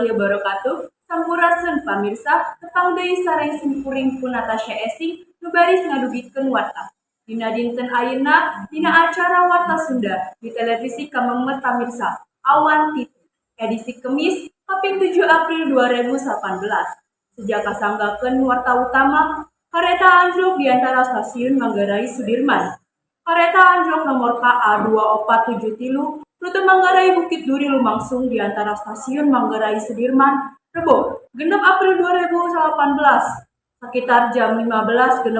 warahmatullahi wabarakatuh. Sampurasun pamirsa, petang deui sareng simkuring pun Natasha Esi nu baris ngadugikeun warta. Dina dinten ayeuna dina acara Warta Sunda di televisi Kamemet pamirsa. Awan TV edisi Kemis kaping 7 April 2018. Sejak kasanggakeun warta utama kareta anjlok di antara stasiun Manggarai Sudirman. Kareta anjlok nomor KA 2473 rute Manggarai Bukit Duri lumangsung di antara stasiun Manggarai Sudirman, Rebo, 6 April 2018, sekitar jam 15.16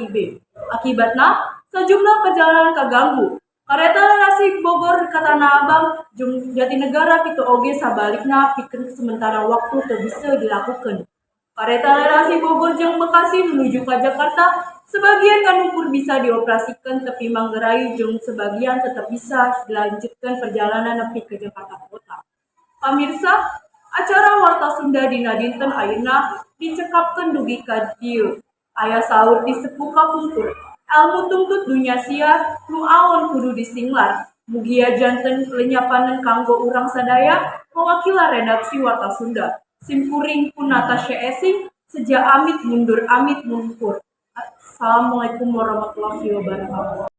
WIB. Akibatnya, sejumlah perjalanan kaganggu. Kareta Narasi Bogor ke Tanah Abang, jeung Jatinegara kitu oge sabalikna pikeun sementara waktu teu bisa dilakukan. Kareta Narasi Bogor jeung Bekasi menuju ke Jakarta, sebagian kan bisa dioperasikan tepi Manggarai jeung sebagian tetap bisa dilanjutkan perjalanan nepi ke Jakarta Kota. Pamirsa, acara Warta Sunda dina dinten ayeuna dicekapkeun dugi ka dieu. Aya saur ti sepuh kapungkur. Elmu tungtut dunya sia nu aon kudu disinglar. Mugia janten lenyapaneun kanggo urang sadaya mewakili redaksi Warta Sunda. Simkuring pun Natasha Esi, sejak amit mundur amit mundur. Assalamualaikum warahmatullahi wabarakatuh.